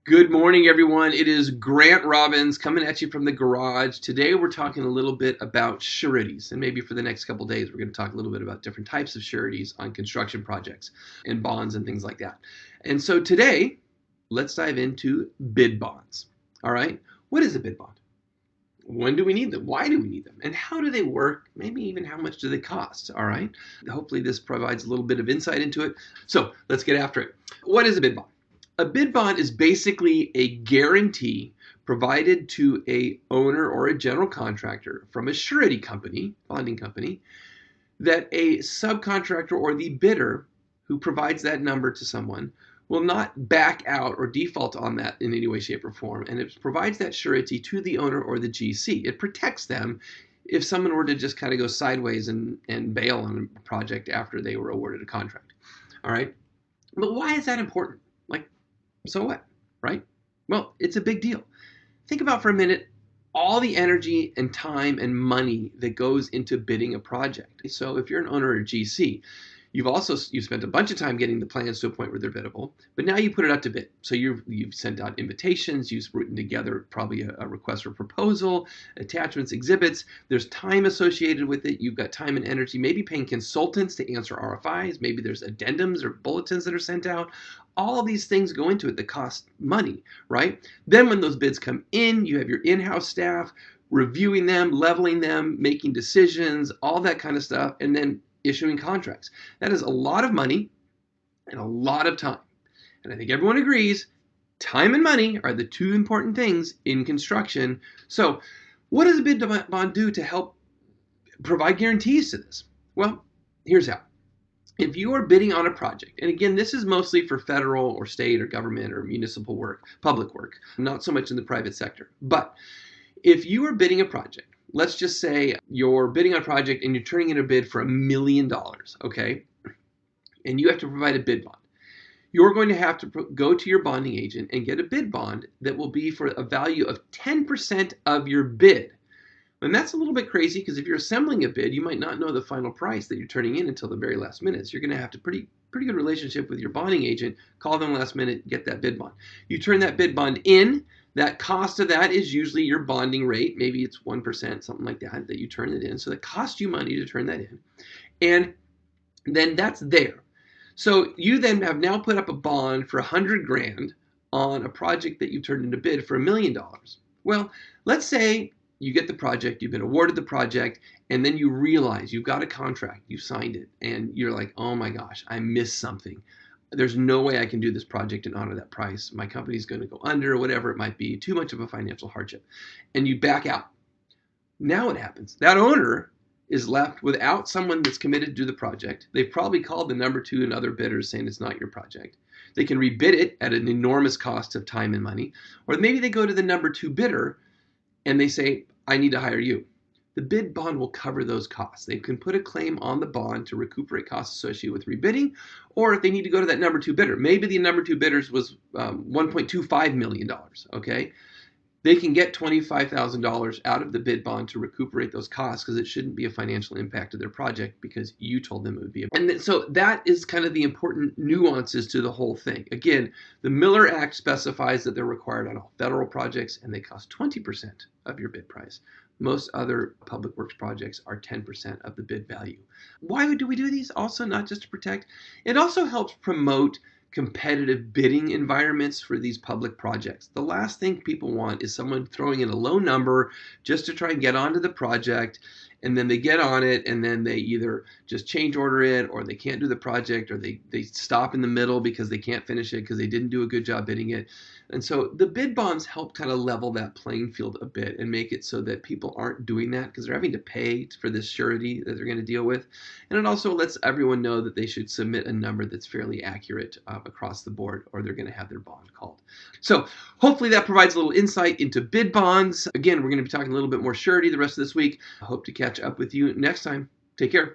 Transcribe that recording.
Good morning, everyone. It is Grant Robbins coming at you from the garage. Today, we're talking a little bit about sureties, and maybe for the next couple of days, we're going to talk a little bit about different types of sureties on construction projects and bonds and things like that. And so today, let's dive into bid bonds. All right, what is a bid bond? When do we need them? Why do we need them? And how do they work? Maybe even how much do they cost? All right. Hopefully, this provides a little bit of insight into it. So let's get after it. What is a bid bond? A bid bond is basically a guarantee provided to a owner or a general contractor from a surety company, bonding company, that a subcontractor or the bidder who provides that number to someone will not back out or default on that in any way, shape, or form. And it provides that surety to the owner or the GC. It protects them if someone were to just kind of go sideways and bail on a project after they were awarded a contract. All right. But why is that important? Like, so what, right? Well, it's a big deal. Think about for a minute all the energy and time and money that goes into bidding a project. So if you're an owner or a GC, you've spent a bunch of time getting the plans to a point where they're biddable, but now you put it up to bid. So you've sent out invitations, you've written together probably a request for proposal, attachments, exhibits. There's time associated with it. You've got time and energy, maybe paying consultants to answer RFIs. Maybe there's addendums or bulletins that are sent out. All of these things go into it that cost money, right? Then when those bids come in, you have your in-house staff reviewing them, leveling them, making decisions, all that kind of stuff, and then issuing contracts. That is a lot of money and a lot of time. And I think everyone agrees time and money are the two important things in construction. So, what does a bid bond do to help provide guarantees to this? Well, here's how. If you are bidding on a project, and again, this is mostly for federal or state or government or municipal work, public work, not so much in the private sector. But if you are bidding a project, let's just say you're bidding on a project and you're turning in a bid for $1 million, okay? And you have to provide a bid bond. You're going to have to go to your bonding agent and get a bid bond that will be for a value of 10% of your bid. And that's a little bit crazy because if you're assembling a bid, you might not know the final price that you're turning in until the very last minute. So you're going to have to pretty good relationship with your bonding agent, call them last minute, get that bid bond. You turn that bid bond in. That cost of that is usually your bonding rate. Maybe it's 1%, something like that you turn it in. So that costs you money to turn that in. And then that's there. So you then have now put up a bond for 100 grand on a project that you turned into bid for $1 million. Well, let's say you get the project, you've been awarded the project, and then you realize you've got a contract, you signed it, and you're like, oh my gosh, I missed something. There's no way I can do this project and honor that price. My company's going to go under, or whatever it might be, too much of a financial hardship. And you back out. Now what happens? That owner is left without someone that's committed to do the project. They've probably called the number two and other bidders saying it's not your project. They can rebid it at an enormous cost of time and money. Or maybe they go to the number two bidder and they say, I need to hire you. The bid bond will cover those costs. They can put a claim on the bond to recuperate costs associated with rebidding, or if they need to go to that number two bidder, maybe the number two bidders was $1.25 million, okay? They can get $25,000 out of the bid bond to recuperate those costs because it shouldn't be a financial impact to their project because you told them it would be. And so that is kind of the important nuances to the whole thing. Again, the Miller Act specifies that they're required on all federal projects and they cost 20% of your bid price. Most other public works projects are 10% of the bid value. Why do we do these? Also, not just to protect, it also helps promote competitive bidding environments for these public projects. The last thing people want is someone throwing in a low number just to try and get onto the project, and then they get on it and then they either just change order it, or they can't do the project, or they stop in the middle because they can't finish it because they didn't do a good job bidding it. And so the bid bonds help kind of level that playing field a bit and make it so that people aren't doing that because they're having to pay for this surety that they're going to deal with. And it also lets everyone know that they should submit a number that's fairly accurate across the board, or they're going to have their bond called. So hopefully that provides a little insight into bid bonds. Again, we're going to be talking a little bit more surety the rest of this week. I hope to catch up with you next time. Take care.